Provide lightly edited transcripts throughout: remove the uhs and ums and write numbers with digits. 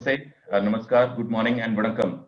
Namaskar, good morning, and Vanakkam.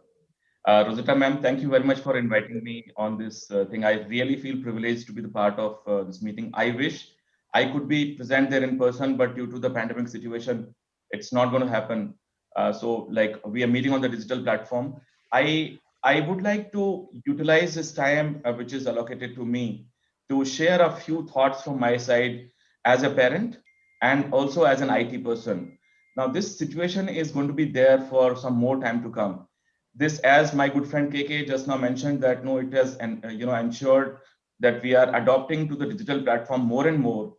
Rosetta ma'am, thank you very much for inviting me on this thing. I really feel privileged to be the part of this meeting. I wish I could be present there in person, but due to the pandemic situation, it's not going to happen. Like we are meeting on the digital platform. I would like to utilize this time which is allocated to me to share a few thoughts from my side as a parent and also as an IT person. Now, this situation is going to be there for some more time to come. This, as my good friend KK just now mentioned, that no, it has and ensured that we are adopting to the digital platform more and more.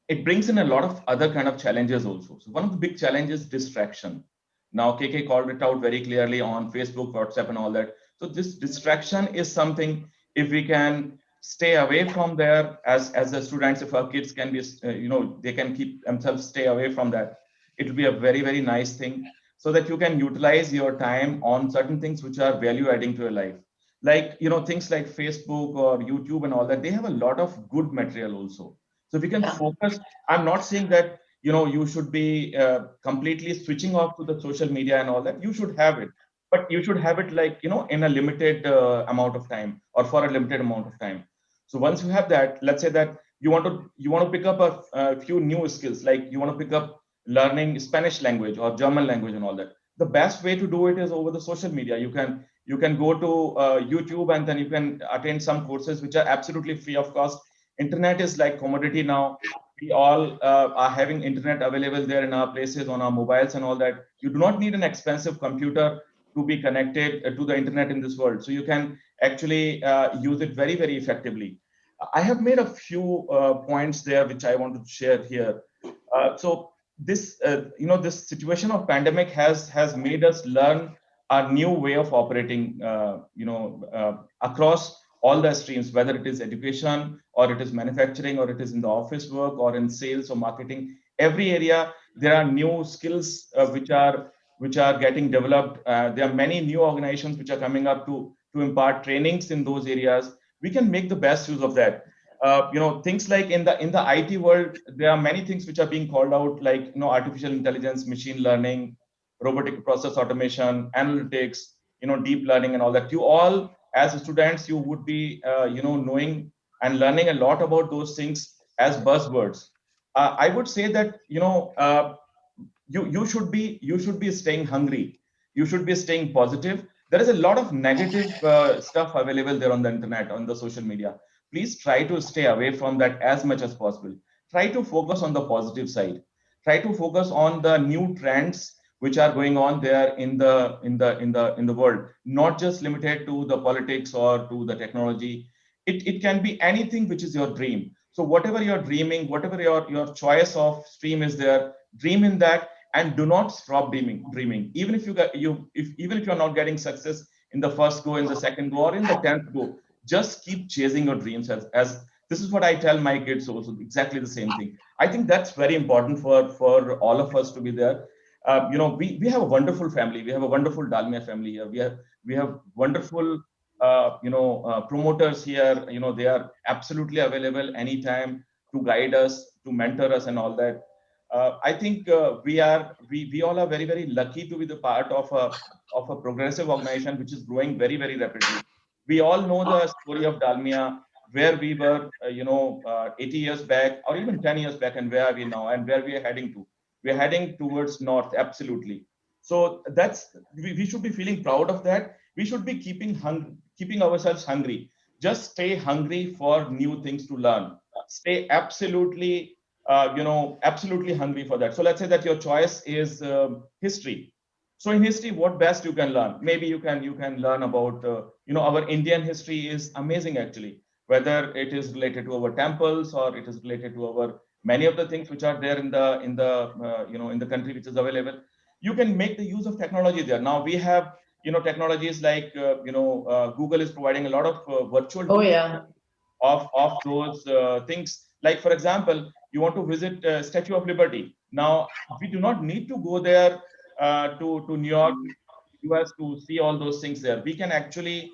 It brings in a lot of other kind of challenges also. So one of the big challenges is distraction. Now KK called it out very clearly on Facebook, WhatsApp, and all that. So this distraction is something, if we can stay away from there as the students, if our kids can be they can keep themselves stay away from that, it will be a very nice thing, so that you can utilize your time on certain things which are value adding to your life, like things like Facebook or YouTube and all that. They have a lot of good material also. So we can focus. I'm not saying that you should be completely switching off to the social media and all that. You should have it, but you should have it like in a limited amount of time, or for a limited amount of time. So once you have that, let's say that you want to pick up a few new skills, like you want to pick up learning Spanish language or German language and all that. The best way to do it is over the social media. You can go to YouTube, and then you can attend some courses which are absolutely free of cost. Internet is like commodity now. We all are having internet available there in our places, on our mobiles and all that. You do not need an expensive computer to be connected to the internet in this world. So you can actually use it very effectively. I have made a few points there which I want to share here. So this situation of pandemic has made us learn a new way of operating, across all the streams, whether it is education or it is manufacturing or it is in the office work or in sales or marketing. Every area there are new skills which are getting developed. There are many new organizations which are coming up to impart trainings in those areas. We can make the best use of that. Things like in the IT world, there are many things which are being called out, like artificial intelligence, machine learning, robotic process automation, analytics, deep learning, and all that. You all, as students, you would be knowing and learning a lot about those things as buzzwords. I would say that you should be staying hungry. You should be staying positive. There is a lot of negative stuff available there on the internet, on the social media. Please try to stay away from that as much as possible. Try to focus on the positive side. Try to focus on the new trends which are going on there in the world, not just limited to the politics or to the technology. It can be anything which is your dream. So whatever you're dreaming, whatever your choice of stream is there, dream in that, and do not stop dreaming. Even if even if you're not getting success in the first go, in the second go, or in the 10th go, just keep chasing your dreams. As this is what I tell my kids also, exactly the same thing. I think that's very important for all of us to be there. We have a wonderful family. We have a wonderful Dalmia family here. We have wonderful promoters here. They are absolutely available anytime to guide us, to mentor us, and all that. I think we all are very lucky to be the part of a progressive organization which is growing very rapidly. We all know the story of Dalmia, where we were 80 years back, or even 10 years back, and where are we now, and where we are heading to. We are heading towards north, absolutely. So we should be feeling proud of that. We should be keeping ourselves hungry. Just stay hungry for new things to learn. Stay absolutely hungry for that. So let's say that your choice is history. So in history, what best you can learn? Maybe you can learn about our Indian history is amazing actually. Whether it is related to our temples, or it is related to our many of the things which are there in the country which is available. You can make the use of technology there. Now we have technologies like Google is providing a lot of virtual Oh, tours yeah. of those things. Like for example, you want to visit Statue of Liberty. Now we do not need to go there to New York, US, to see all those things there. We can actually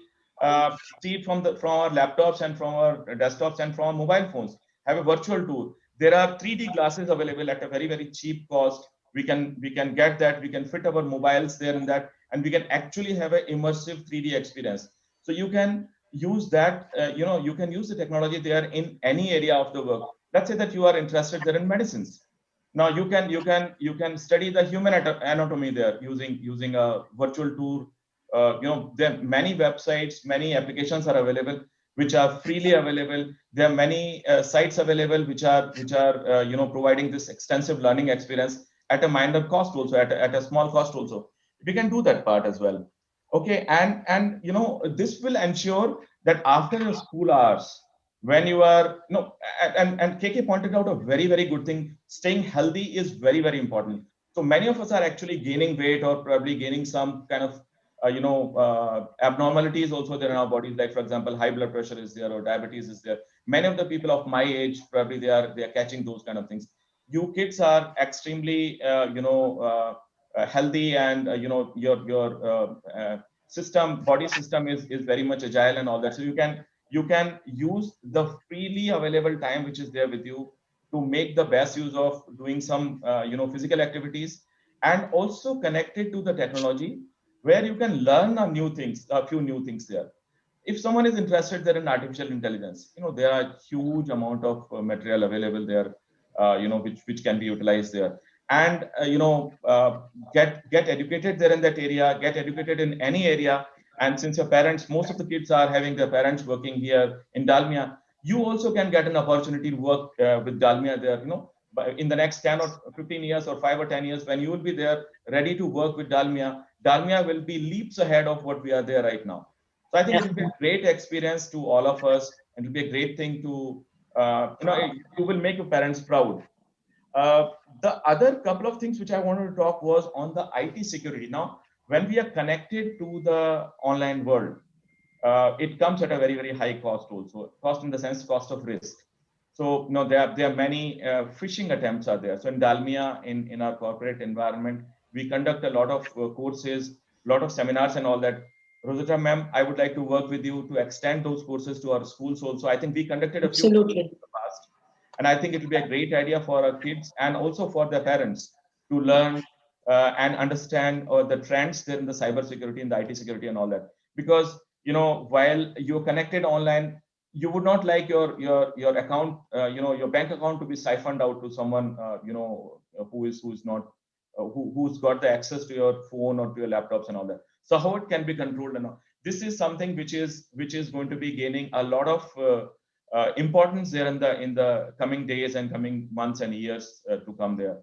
see it from our laptops and from our desktops and from our mobile phones. Have a virtual tour. There are 3D glasses available at a very cheap cost. we can get that, we can fit our mobiles there in that, and we can actually have an immersive 3D experience. So you can use that, you can use the technology there in any area of the work. Let's say that you are interested there in medicines. Now you can study the human anatomy there using a virtual tour. There are many websites, many applications are available which are freely available. There are many sites available which are providing this extensive learning experience at a minor cost also, at a small cost also. We can do that part as well. Okay, and this will ensure that after your school hours, when you are and KK pointed out a very good thing. Staying healthy is very important. So many of us are actually gaining weight or probably gaining some kind of abnormalities also there in our bodies, like for example high blood pressure is there or diabetes is there. Many of the people of my age probably they are catching those kind of things. You kids are extremely healthy, and your body system is very much agile and all that. So you can use the freely available time which is there with you to make the best use of doing some physical activities, and also connected to the technology where you can learn a few new things there. If someone is interested there in artificial intelligence, there are huge amount of material available there, which can be utilized there. And get educated there in that area, get educated in any area. And since your parents, most of the kids are having their parents working here in Dalmia, you also can get an opportunity to work with Dalmia there, in the next 10 or 15 years or 5 or 10 years, when you will be there ready to work with Dalmia will be leaps ahead of what we are there right now. So I think it will be a great experience to all of us, and it will be a great thing to, you will make your parents proud. Uh, the other couple of things which I wanted to talk was on the IT security. Now, when we are connected to the online world, it comes at a very high cost also. Cost in the sense, cost of risk. So there are many phishing attempts are there. So in Dalmia, in our corporate environment, we conduct a lot of courses, a lot of seminars and all that. Rosetta ma'am, I would like to work with you to extend those courses to our schools also. I think we conducted a few courses in Absolutely. the past, and I think it will be a great idea for our kids and also for their parents to learn and understand the trends there in the cyber security and the IT security and all that. Because while you're connected online, you would not like your account, your bank account to be siphoned out to someone who's not who's got the access to your phone or to your laptops and all that. So how it can be controlled and all. This is something which is going to be gaining a lot of importance there in the coming days and coming months and years to come there.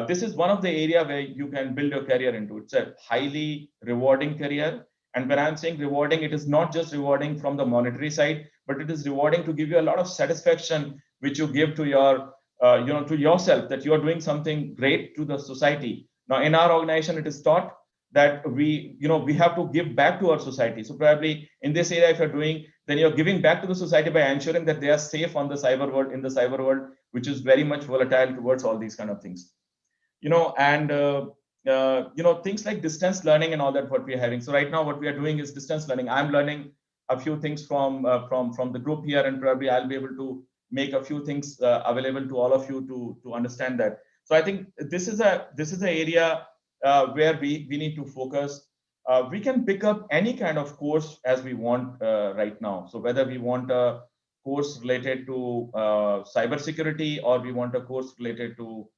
This is one of the area where you can build your career into. It's a highly rewarding career. And when I'm saying rewarding, it is not just rewarding from the monetary side, but it is rewarding to give you a lot of satisfaction, which you give to your, to yourself, that you are doing something great to the society. Now, in our organization, it is taught that we have to give back to our society. So probably in this area, if you're doing, then you're giving back to the society by ensuring that they are safe on the cyber world, in the cyber world, which is very much volatile towards all these kind of things. And things like distance learning and all that what we are having. So right now what we are doing is distance learning. I'm learning a few things from the group here, and probably I'll be able to make a few things available to all of you to understand that. So I think this is a area where we need to focus. We can pick up any kind of course as we want right now. So whether we want a course related to cybersecurity, or we want a course related to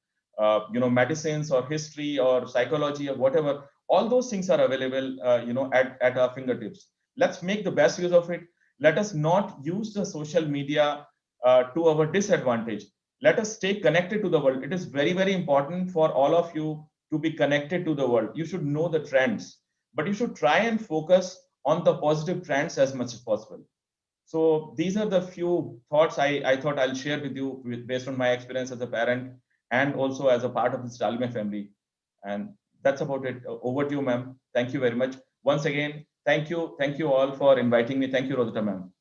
medicines or history or psychology or whatever, all those things are available at our fingertips. Let's make the best use of it. Let us not use the social media to our disadvantage. Let us stay connected to the world. It is very important for all of you to be connected to the world. You should know the trends, but you should try and focus on the positive trends as much as possible. So these are the few thoughts I thought I'll share with you based on my experience as a parent and also as a part of this Dalmia family. And that's about it. Over to you, ma'am. Thank you very much. Once again, thank you all for inviting me. Thank you, Rosetta, ma'am.